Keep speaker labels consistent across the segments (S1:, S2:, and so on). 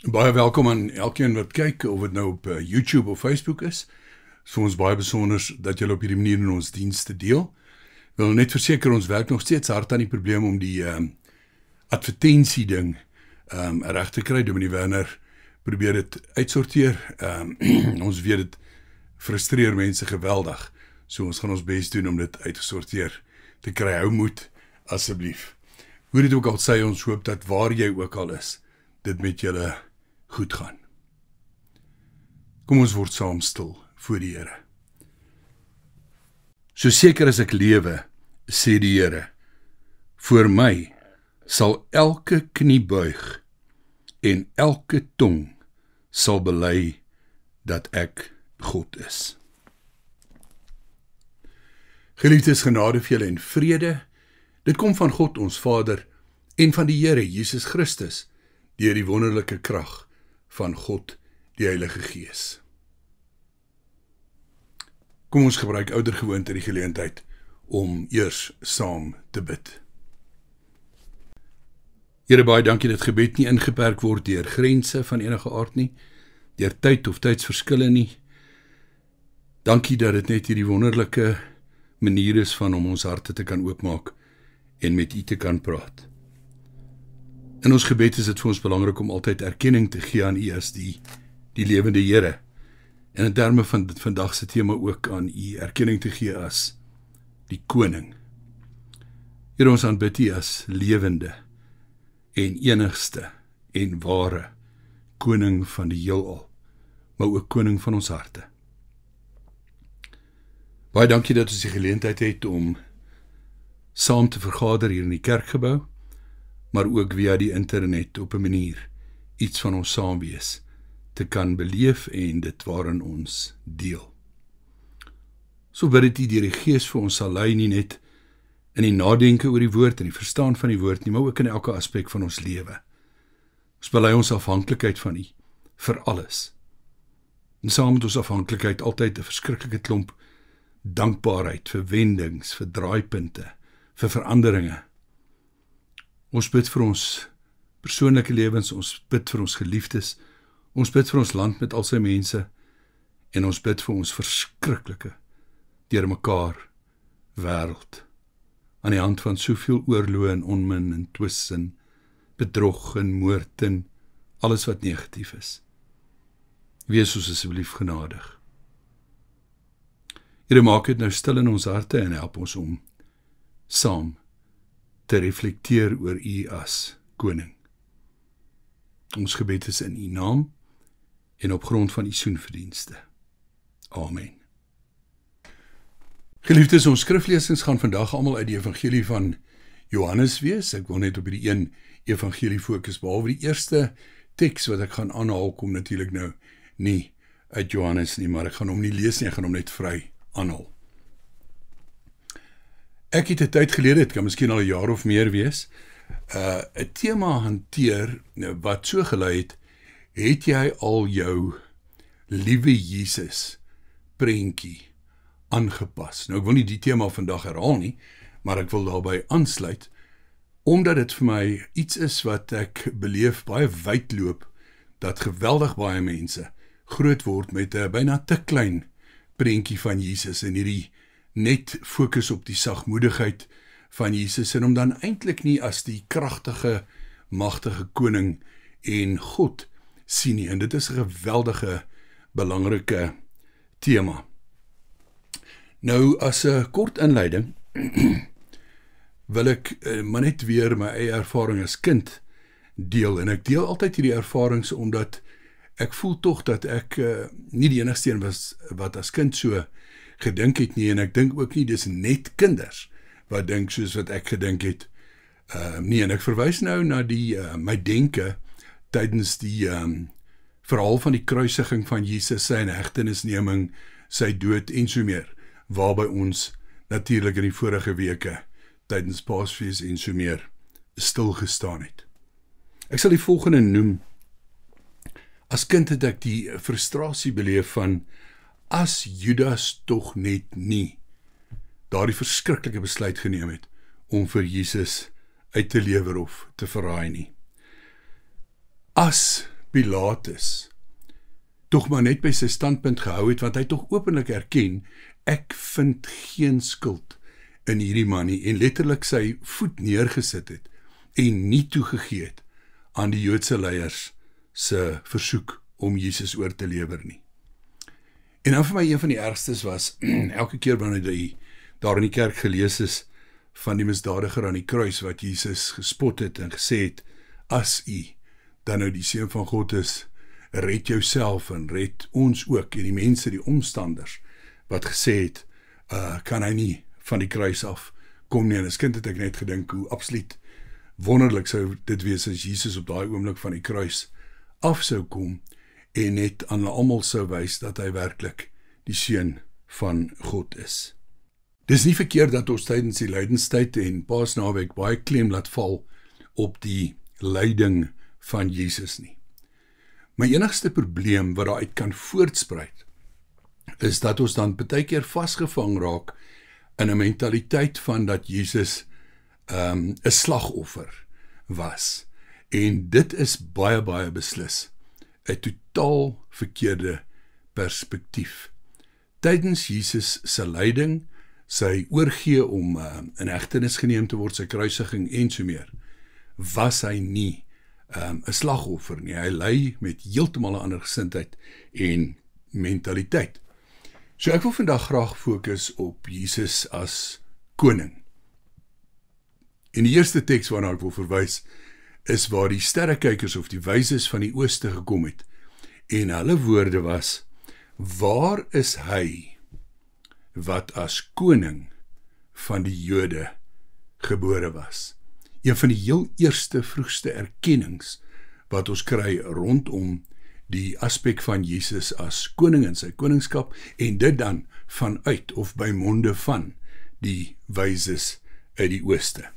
S1: Baie welkom aan elkeen wat kyk, of dit nou op YouTube of Facebook is. Het is vir ons baie besonder dat julle op hierdie manier in ons dienste deel. Wil net verseker, ons werk nog steeds hard aan die probleem om die advertensie ding reg te kry. Dominee Werner probeer dit uitsorteer. Ons weet dit frustreer mense geweldig. So ons gaan ons bes doen om dit uitgesorteer te kry. Hou moed, asseblief. Hoe dit ook al sê, ons hoop dat waar jy ook al is, dit met julle goed gaan. Kom ons word saam stil voor die Here. So seker as ek lewe, sê die Here, voor my sal elke knie buig en elke tong sal bely dat ek God is. Geliefdes, genade vir julle en vrede, dit kom van God ons Vader en van die Here Jesus Christus, deur die wonderlike krag van God, die Heilige Gees. Kom ons gebruik oudergewoonte die geleentheid om eers saam te bid. Here, baie dankie dat gebed nie ingeperk word deur grense van enige aard nie, deur tyd of tydsverskille nie. Dankie dat dit net hierdie wonderlike manier is van om ons harte te kan oopmaak en met U te kan praat. In ons gebed is dit vir ons belangrik om altyd erkenning te gee aan U as die lewende Here. En in terme van vandag se tema ook aan U erkenning te gee as die koning. Here, ons aanbid U as lewende en enigste en ware koning van die heelal, maar ook koning van ons harte. Baie dankie dat ons die geleentheid het om saam te vergader hier in die kerkgebou, maar ook via die internet op 'n manier iets van ons saamwees te kan beleef en dit waarin ons deel. So bid dit U deur die Gees vir ons sal lei, nie net in die nadenke oor die woord en die verstaan van die woord nie, maar ook in elke aspek van ons lewe. Ons bely ons afhanklikheid van U vir alles. En saam met ons afhanklikheid altyd 'n verskriklike klomp dankbaarheid vir wendings, vir draaipunte, vir veranderinge. Ons bid vir ons persoonlike lewens, ons bid vir ons geliefdes, ons bid vir ons land met al sy mense, en ons bid vir ons verskriklike, deur mekaar wêreld, aan die hand van soveel oorloë en onmin en twis en bedrog en moord en alles wat negatief is. Wees ons asseblief genadig. Here, maak dit nou stil in ons harte en help ons om saam te reflekteer oor U as koning. Ons gebed is in U naam en op grond van U soenverdienste. Amen. Geliefdes, ons skriflesings gaan vandag almal uit die evangelie van Johannes wees. Ek wil net op die een evangelie fokus, behalwe die eerste teks wat ek gaan aanhaal, kom natuurlik nou nie uit Johannes nie, maar ek gaan hom nie lees nie, ek gaan hom net vry aanhaal. Ek het 'n tyd gelede, dit kan miskien al 'n jaar of meer wees, 'n tema hanteer wat so gelei het jy al jou liewe Jesus prentjie aangepas? Nou, ek wil nie die tema vandag herhaal nie, maar ek wil daarby aansluit, omdat dit vir my iets is wat ek beleef baie wyd loop, dat geweldig baie mense groot word met 'n byna te klein prentjie van Jesus en hierdie net fokus op die sagmoedigheid van Jesus en om dan eintlik nie as die kragtige, magtige koning en God sien nie. En dit is 'n geweldige, belangrike tema. Nou, as 'n kort inleiding, wil ek maar net weer my eie ervaring as kind deel. En ek deel altyd hierdie ervarings omdat ek voel tog dat ek nie die enigste een was wat as kind so gedink het nie, en ek dink ook nie dis net kinders wat dink soos wat ek gedink het nie. En ek verwys nou na die my denke tydens die verhaal van die kruisiging van Jesus, sy inhegtenisneming, sy dood en so meer, waarby ons natuurlik in die vorige weke tydens Paasfees en so meer stilgestaan het. Ek sal die volgende noem. As kind het ek die frustrasie beleef van, as Judas tog net nie daardie verskriklike besluit geneem het om vir Jesus uit te lewer of te verraai nie. As Pilatus tog maar net by sy standpunt gehou het, want hy tog openlik erken, ek vind geen skuld in hierdie man nie, en letterlik sy voet neergesit het, en nie toegegee het aan die Joodse leiers se versoek om Jesus oor te lewer nie. En dan vir my een van die ergstes was, elke keer wanneer daar in die kerk gelees is, van die misdadiger aan die kruis, wat Jesus gespot het en gesê het, as u dan nou die Seun van God is, red jouself en red ons ook, en die mense, die omstanders, wat gesê het, kan hy nie van die kruis af kom nie, en as kind het ek net gedink, hoe absoluut wonderlik sou dit wees, as Jesus op daai oomblik van die kruis af sou kom, en net aan almal sou wys, dat hy werklik die Seun van God is. Dis nie verkeerd dat ons tydens die lydenstyd en Paasnaweek baie klem laat val op die lyding van Jesus nie. My enigste probleem wat daaruit kan voortspruit, is dat ons dan baie keer vasgevang raak in 'n mentaliteit van dat Jesus 'n slagoffer was. En dit is baie beslis 'n totaal verkeerde perspektief. Tydens Jesus se lyding, sy oorgee om in hegtenis geneem te word, sy kruisiging en so meer, was hy nie 'n slagoffer nie. Hy ly met heeltemal 'n ander gesindheid en mentaliteit. So ek wil vandag graag fokus op Jesus as koning. En die eerste teks waarna ek wil verwys, is waar die sterrekykers of die wyses van die ooste gekom het, en hulle woorde was, waar is hy wat as koning van die Jode gebore was? Een van die heel eerste vroegste erkennings wat ons kry rondom die aspek van Jesus as koning in sy koningskap, en dit dan vanuit of by monde van die wyses uit die ooste.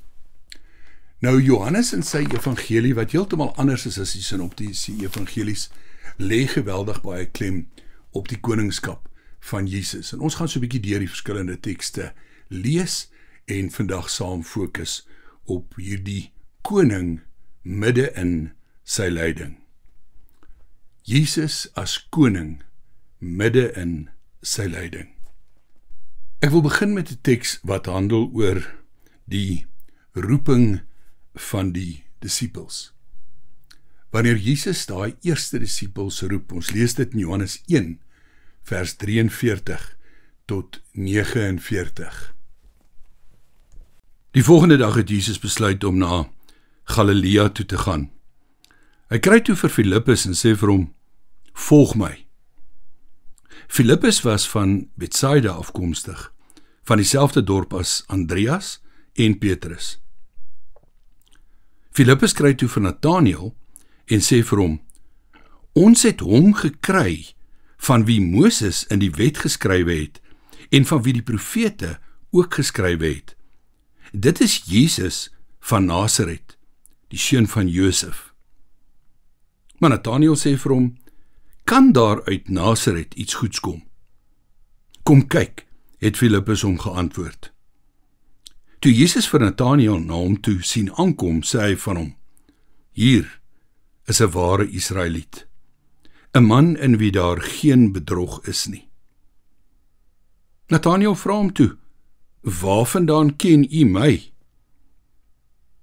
S1: Nou Johannes in sy evangelie, wat heeltemal anders is as die sinoptiese evangelies, lê geweldig baie klem op die koningskap van Jesus. En ons gaan so 'n bietjie deur die verskillende tekste lees en vandag saam fokus op hierdie koning midde in sy lyding. Jesus as koning midde in sy lyding. Ek wil begin met 'n teks wat handel oor die roeping van die disippels. Wanneer Jesus daai eerste disippels roep, ons lees dit in Johannes 1, vers 43 tot 49. Die volgende dag het Jesus besluit om na Galilea toe te gaan. Hy kry toe vir Filippus en sê vir hom, volg my. Filippus was van Betsaida afkomstig, van dieselfde dorp as Andreas en Petrus. Filippus kry toe vir Nathanael en sê vir hom, ons het hom gekry van wie Moses in die wet geskrywe het en van wie die profete ook geskrywe het. Dit is Jesus van Nasaret, die seun van Josef. Maar Nathanael sê vir hom, kan daar uit Nasaret iets goeds kom? Kom kyk, het Filippus hom geantwoord. Toe Jesus vir Nathanael na hom toe sien aankom, sê hy van hom, hier is 'n ware Israeliet, 'n man in wie daar geen bedrog is nie. Nathanael vra hom toe, waarvandaan ken u my?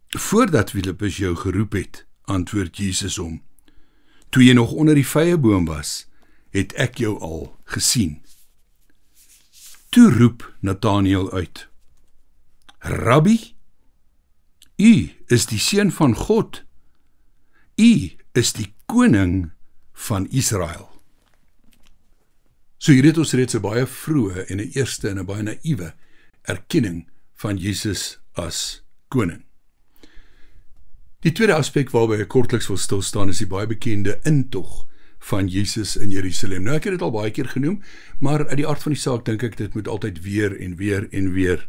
S1: Voordat Filippus jou geroep het, antwoord Jesus hom, toe jy nog onder die vyeboom was, het ek jou al gesien. Toe roep Nathanael uit, Rabbi, u is die seun van God, u is die koning van Israel. So hier het ons reeds 'n baie vroeë en 'n eerste en 'n baie naïewe erkenning van Jesus as koning. Die tweede aspek waarby ek kortliks wil stilstaan is die baie bekende intog van Jesus in Jerusalem. Nou ek het dit al baie keer genoem, maar uit die aard van die saak dink ek dit moet altyd weer en weer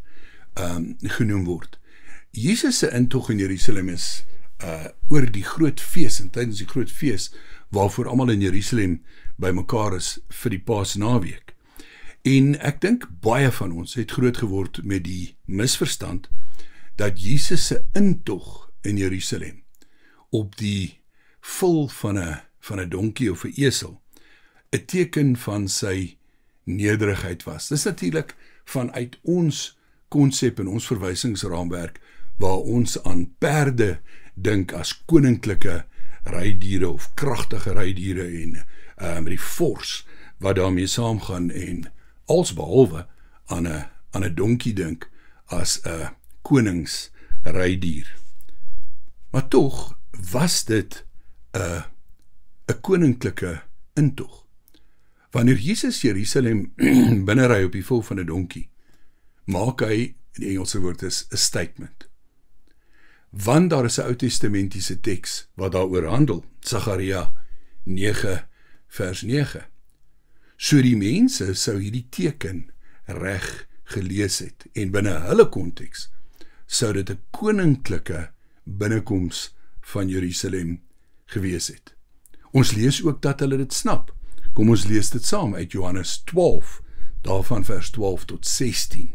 S1: genoem word. Jesus se intog in Jerusalem is oor die groot fees, en tydens die groot fees waarvoor almal in Jerusalem bymekaar is vir die Paasnaweek. En ek dink baie van ons het groot geword met die misverstand dat Jesus se intog in Jerusalem op die vul van 'n van 'n donkie of 'n esel 'n teken van sy nederigheid was. Dis natuurlik vanuit ons konsep en ons verwysingsraamwerk waar ons aan perde dink as koninklike rydiere of kragtige rydiere en die fors wat daarmee saamgaan en alsbehalwe aan 'n donkie dink as 'n koningsrydier. Maar tog was dit 'n koninklike intog. Wanneer Jesus Jerusalem binnery op die vel van 'n donkie, maak hy, die Engelse woord is, 'n statement. Want daar is 'n Ou Testamentiese teks wat daaroor handel, Sagaria 9 vers 9. So die mense sou hierdie teken reg gelees het, en binne hulle konteks sou dit 'n koninklike binnekoms van Jerusalem gewees het. Ons lees ook dat hulle dit snap. Kom ons lees dit saam uit Johannes 12, daarvan vers 12 tot 16.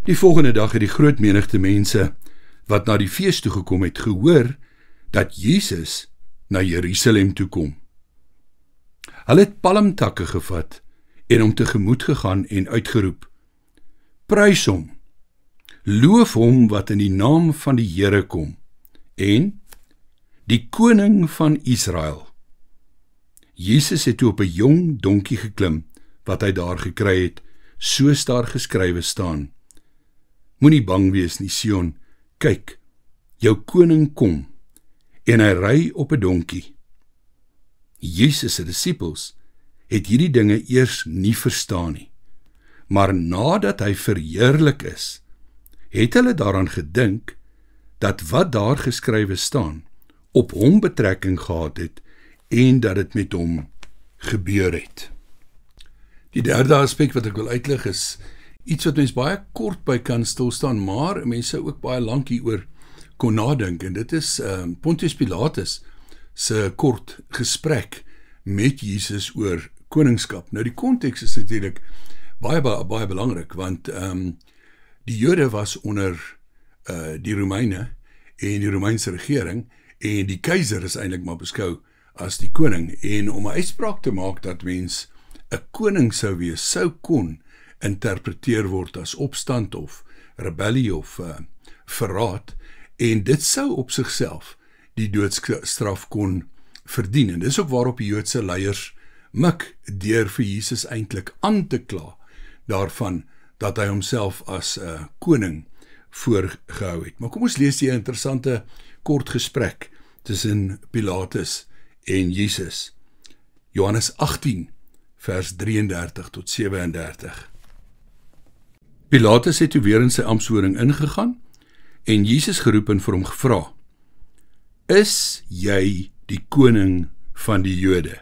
S1: Die volgende dag het die groot menigte mense wat na die fees toe gekom het, gehoor dat Jesus na Jerusalem toe kom. Hulle het palmtakke gevat en hom tegemoet gegaan en uitgeroep: Prys hom, loof hom wat in die naam van die Here kom, en die koning van Israel. Jesus het toe op 'n jong donkie geklim, wat hy daar gekry het, soos daar geskrywe staan: Moenie bang wees nie, Sion, kyk, jou koning kom, en hy ry op 'n donkie. Jesus se disippels het hierdie dinge eers nie verstaan nie, maar nadat hy verheerlik is, het hulle daaraan gedink dat wat daar geskrywe staan op hom betrekking gehad het en dat dit met hom gebeur het. Die derde aspek wat ek wil uitlig is iets wat mens baie kort by kan stilstaan, maar mense ook baie lank hieroor kon nadink, en dit is Pontius Pilatus se kort gesprek met Jesus oor koningskap. Nou die konteks is natuurlik baie belangrik, want die Jode was onder die Romeine en die Romeinse regering, en die keiser is eintlik maar beskou as die koning, en om 'n uitspraak te maak dat mens 'n koning sou wees, sou kon interpreteer word as opstand of rebellie of verraad, en dit sou op sigself die doodstraf kon verdien. En dis ook waarop die Joodse leiers mik deur vir Jesus eintlik aan te kla daarvan dat hy homself as koning voorgehou het. Maar kom ons lees hier 'n interessante kort gesprek tussen Pilatus en Jesus. Johannes 18 vers 33 tot 37. Pilatus het toe weer in sy amptswoning ingegaan en Jesus geroep en vir hom gevra: Is jy die koning van die Jode?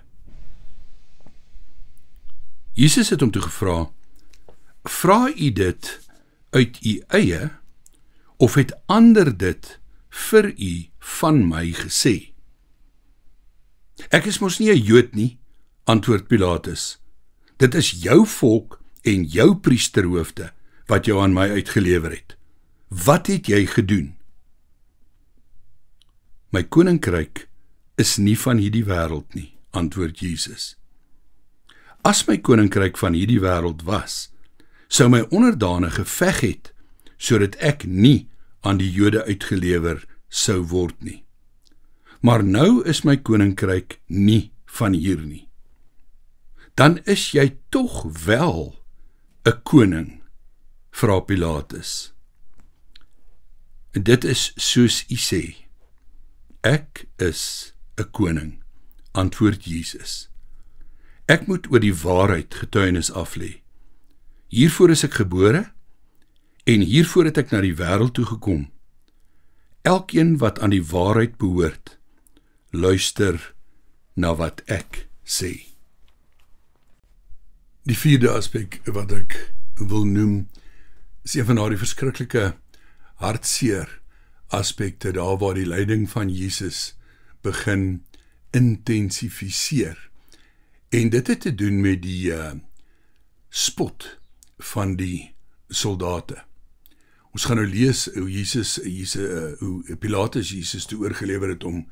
S1: Jesus het hom toe gevra: Vra u dit uit u eie, of het ander dit vir u van my gesê? Ek is mos nie 'n Jood nie, antwoord Pilatus. Dit is jou volk en jou priesterhoofde wat jou aan my uitgelewer het. Wat het jy gedoen? My koninkryk is nie van hierdie wêreld nie, antwoord Jesus. As my koninkryk van hierdie wêreld was, sou my onderdane geveg het, sodat ek nie aan die Jode uitgelewer sou word nie. Maar nou is my koninkryk nie van hier nie. Dan is jy tog wel 'n koning, vra Pilatus. Dit is soos u sê. Ek is 'n koning, antwoord Jesus. Ek moet oor die waarheid getuienis aflê. Hiervoor is ek gebore, en hiervoor het ek na die wêreld toe gekom. Elkeen wat aan die waarheid behoort, luister na wat ek sê. Die vierde aspek wat ek wil noem, is een van daardie verskriklike hartseer aspekte, daar waar die lyding van Jesus begin intensifiseer. En dit het te doen met die spot van die soldate. Ons gaan nou lees hoe hoe Pilatus Jesus toe oorgelewer het om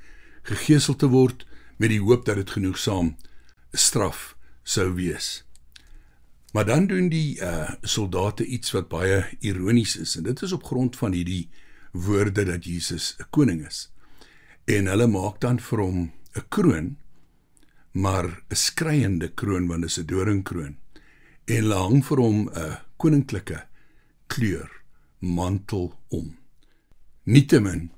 S1: gegeesel te word, met die hoop dat dit genoegsaam straf sou wees. Maar dan doen die soldate iets wat baie ironies is, en dit is op grond van hierdie woorde dat Jesus 'n koning is. En hulle maak dan vir hom 'n kroon, maar 'n skreiende kroon, want dit is 'n doringkroon. En hulle hang vir hom 'n koninklike kleur mantel om. Nietemin,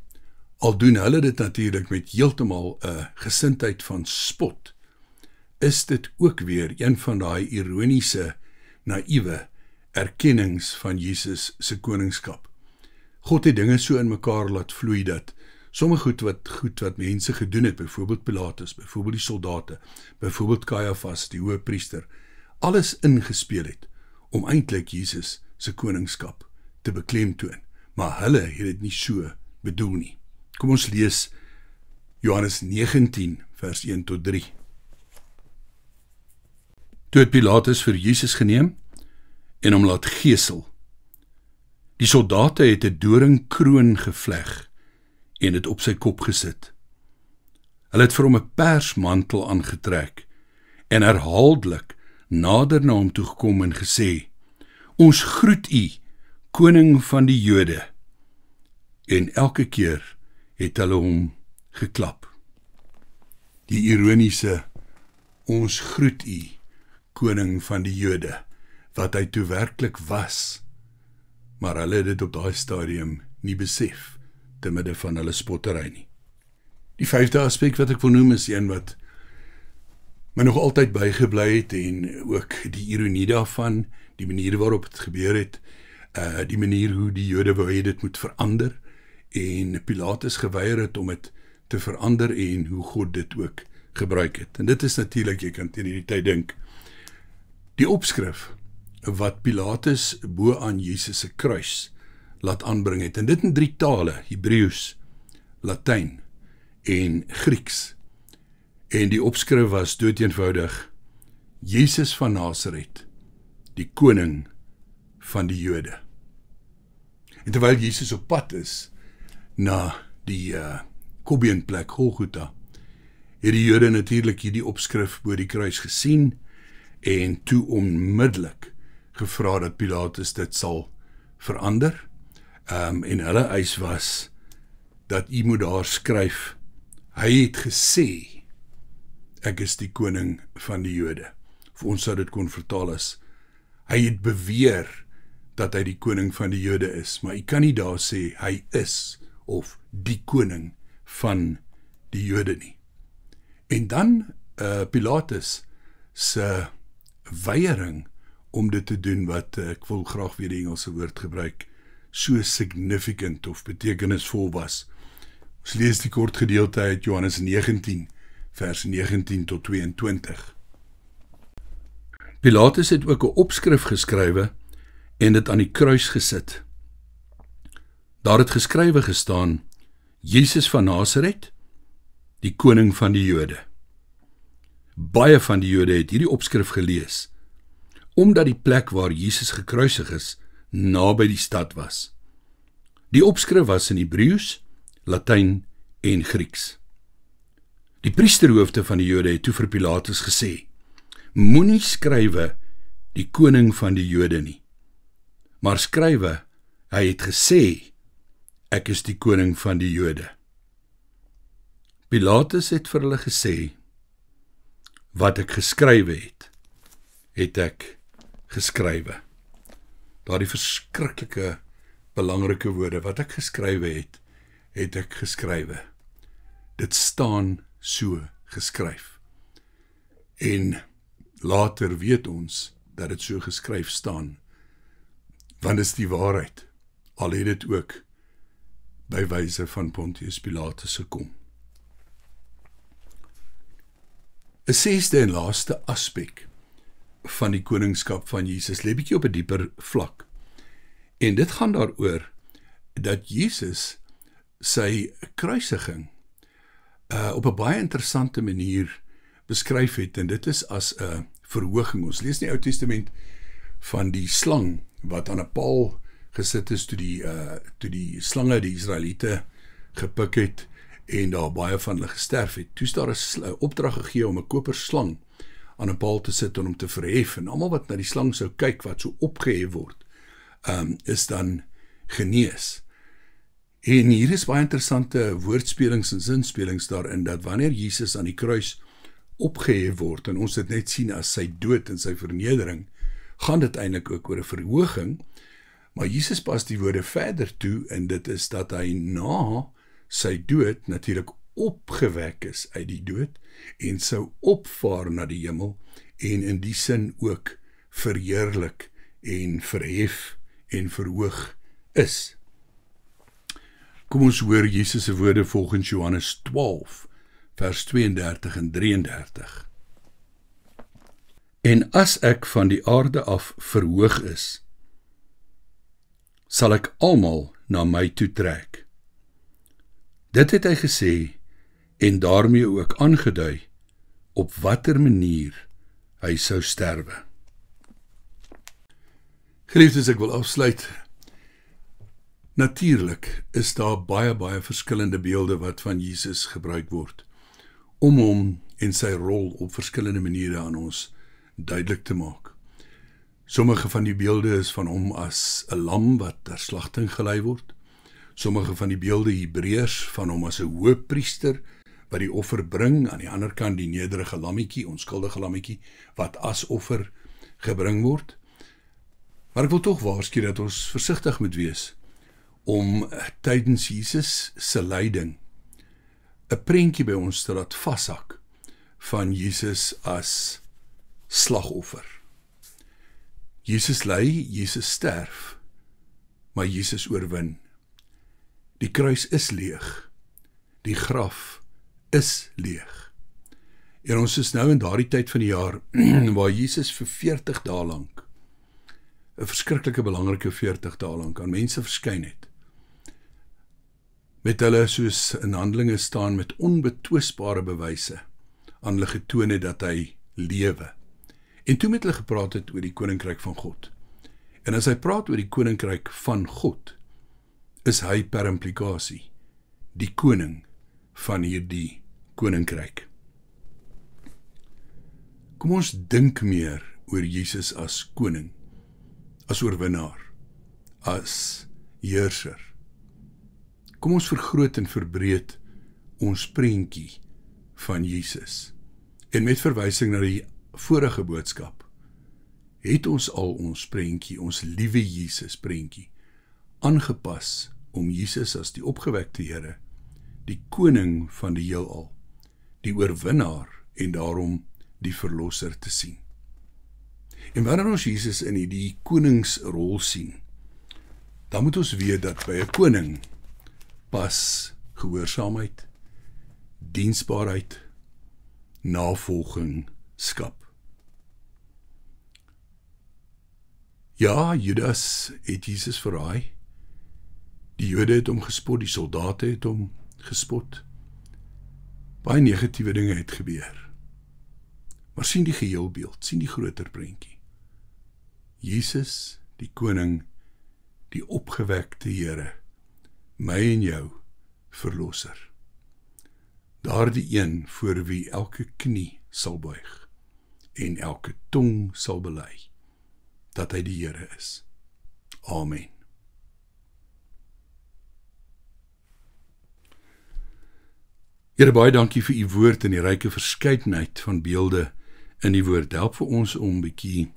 S1: al doen hulle dit natuurlik met heeltemal 'n gesindheid van spot, is dit ook weer een van daai ironiese, naïewe erkennings van Jesus se koningskap. God het dinge so in mekaar laat vloei dat sommige goed wat mense gedoen het, byvoorbeeld Pilatus, byvoorbeeld die soldate, byvoorbeeld Kajafas, die hoëpriester, alles ingespeel het om eintlik Jesus se koningskap te beklemtoon. Maar hulle het dit nie so bedoel nie. Kom ons lees Johannes 19 vers 1 tot 3. Toe het Pilatus vir Jesus geneem en hom laat gesel. Die soldate het 'n doringkroon gevleg en dit op sy kop gesit. Hulle het vir hom 'n persmantel aangetrek en herhaaldelik nader na hom toe gekom en gesê: "Ons groet u, koning van die Jode." En elke keer het hulle hom geklap. Die ironiese "ons groet u, koning van die Jode", wat hy toe werklik was, maar hulle het dit op daai stadium nie besef, te midde van hulle spottery nie. Die 5de aspek wat ek wil noem is een wat my nog altyd bygebly het, en ook die ironie daarvan, die manier waarop het gebeur het, die manier hoe die Jode wou hê dit moet verander, en Pilatus geweier het om het te verander, en hoe God dit ook gebruik het. En dit is natuurlik, jy kan teen hierdie tyd dink, die opskrif wat Pilatus bo aan Jesus se kruis laat aanbring het, en dit in 3 tale, Hebreeus, Latyn en Grieks. En die opskrif was doeteenvoudig: Jesus van Nasaret, die koning van die Jode. En terwyl Jesus op pad is na die Kobbeenplek Golgotha, het die Jode natuurlik hierdie opskrif bo die kruis gesien en toe onmiddellik gevra dat Pilatus dit sal verander. En hulle eis was dat u moet daar skryf: hy het gesê, ek is die koning van die Jode. Vir ons sou dit kon vertaal as: hy het beweer dat hy die koning van die Jode is, maar u kan nie daar sê hy is of die koning van die Jode nie. En dan Pilatus se weiering om dit te doen wat, ek wil graag weer die Engelse woord gebruik, so significant of betekenisvol was. Ons lees die kort gedeelte uit Johannes 19, vers 19 tot 22. Pilatus het ook 'n opskrif geskrywe en dit aan die kruis gesit. Daar het geskrywe gestaan: Jesus van Nasaret, die koning van die Jode. Baie van die Jode het hierdie opskrif gelees, omdat die plek waar Jesus gekruisig is, naby die stad was. Die opskrif was in Hebreeus, Latyn en Grieks. Die priesterhoofde van die Jode het toe vir Pilatus gesê: moenie skrywe die koning van die Jode nie, maar skrywe, hy het gesê, ek is die koning van die Jode. Pilatus het vir hulle gesê: wat ek geskrywe het ek geskrywe. Daardie verskriklike belangrike woorde, wat ek geskrywe het ek geskrywe. Dit staan so geskryf. En later weet ons dat dit so geskryf staan, want dit is die waarheid, al het dit ook by wyse van Pontius Pilatus gekom. 'n 6de en laaste aspek van die koningskap van Jesus lê bietjie op 'n dieper vlak. En dit gaan daaroor dat Jesus sy kruisiging op 'n baie interessante manier beskryf het, en dit is as 'n verhooging. Ons lees in die Ou Testament van die slang wat aan 'n paal gesit is toe die slange die Israeliete gepik het, en daar baie van hulle gesterf het. Toe is daar 'n opdrag gegee om 'n koperslang aan 'n paal te sit en hom te verhef, en almal wat na die slang sou kyk wat so opgehef word, is dan genees. En hier is baie interessante woordspelings en zinspelings daarin, dat wanneer Jesus aan die kruis opgehef word, en ons dit net sien as sy dood en sy vernedering, gaan dit eintlik ook oor 'n verhoging, maar Jesus pas die woorde verder toe, en dit is dat hy na sy dood natuurlik opgewek is uit die dood, en sou opvaar na die hemel, en in die sin ook verheerlik en verhef en verhoog is. Kom ons hoor Jesus se woorde volgens Johannes 12, vers 32 en 33. En as ek van die aarde af verhoog is, sal ek almal na my toe trek. Dit het hy gesê, en daarmee ook aangedui, op watter manier hy sou sterwe. Geliefdes, ek wil afsluit. Natuurlik is daar baie verskillende beelde wat van Jesus gebruik word, om hom en sy rol op verskillende maniere aan ons duidelik te maak. Sommige van die beelde is van hom as 'n lam wat ter slagting gelei word. Sommige van die beelde Hebreërs van hom as 'n hoëpriester wat die offer bring, aan die ander kant die nederige lammetjie, onskuldige lammetjie, wat as offer gebring word. Maar ek wil tog waarsku dat ons versigtig moet wees om tydens Jesus se lyding 'n prentjie by ons te laat vashak van Jesus as slagoffer. Jesus ly, Jesus sterf, maar Jesus oorwin. Die kruis is leeg, die graf is leeg. En ons is nou in daardie tyd van die jaar waar Jesus vir 40 dae lank, 'n verskriklike belangrike 40 dae lank aan mense verskyn het, met hulle soos in Handelinge staan met onbetwisbare bewyse aan hulle getoon het dat hy lewe. En toe met hulle gepraat het oor die koninkryk van God. En as hy praat oor die koninkryk van God, is hy per implikasie die koning van hierdie koninkryk. Kom ons dink meer oor Jesus as koning, as oorwinnaar, as heerser. Kom ons vergroot en verbreed ons prentjie van Jesus. En met verwysing na die vorige boodskap, het ons al ons prentjie, ons liewe Jesus prentjie, aangepas om Jesus as die opgewekte Here, die koning van die heelal, die oorwinnaar en daarom die verlosser te sien. En wanneer ons Jesus in die koningsrol sien, dan moet ons weet dat by 'n koning pas gehoorsaamheid, diensbaarheid, navolging skap. Ja, Judas het Jesus verraai. Die Jode het hom gespot, die soldate het hom gespot. Baie negatiewe dinge het gebeur. Maar sien die geheelbeeld, sien die groter prentjie. Jesus, die koning, die opgewekte Here, my en jou verlosser. Daardie een voor wie elke knie sal buig en elke tong sal bely dat hy die Here is. Amen. Here, baie dankie vir u woord en die ryke verskeidenheid van beelde in die woord. Help vir ons om bietjie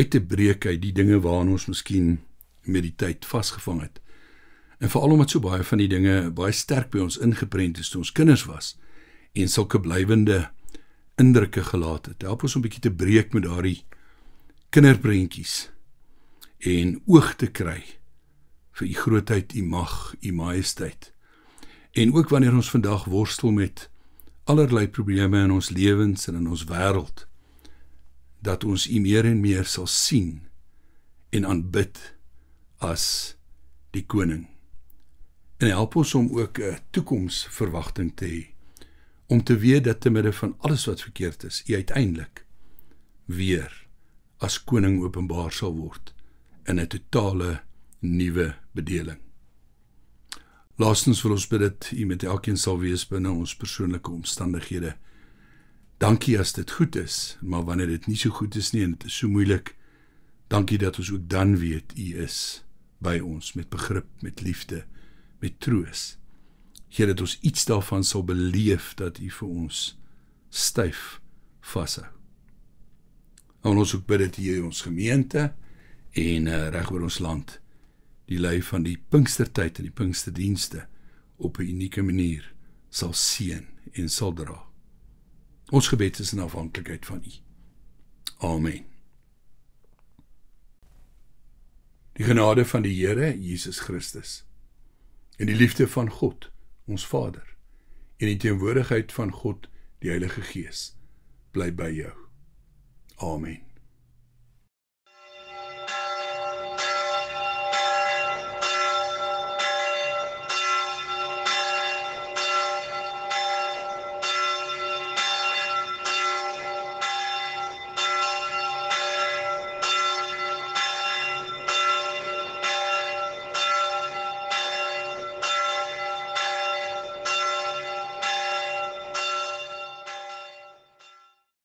S1: uit te breek uit die dinge waaraan ons miskien met die tyd vasgevang het. En veral omdat so baie van die dinge baie sterk by ons ingeprent is toe ons kinders was en sulke blywende indrukke gelaat het. Help ons om bietjie te breek met daardie kinderprentjies en oog te kry vir u grootheid, u mag, u majesteit. En ook wanneer ons vandag worstel met allerlei probleme in ons lewens en in ons wêreld, dat ons u meer en meer sal sien en aanbid as die koning. En help ons om ook 'n toekomsverwagting te hê, om te weet dat te midde van alles wat verkeerd is, u uiteindelik weer as koning openbaar sal word in 'n totale nuwe bedeling. Laastens wil ons bid dat U met elkeen sal wees binne ons persoonlike omstandighede. Dankie as dit goed is, maar wanneer dit nie so goed is nie en dit is so moeilik, dankie dat ons ook dan weet U is by ons met begrip, met liefde, met troos. Here, dat ons iets daarvan sal beleef dat U vir ons styf vashou. En ons ook bid dat U ons gemeente en reg oor ons land die lei van die Pinkstertyd en die Pinksterdienste op 'n unieke manier sal seën en sal dra. Ons gebed is in afhanklikheid van U. Amen. Die genade van die Here Jesus Christus en die liefde van God, ons Vader, en die teenwoordigheid van God, die Heilige Gees, bly by jou. Amen.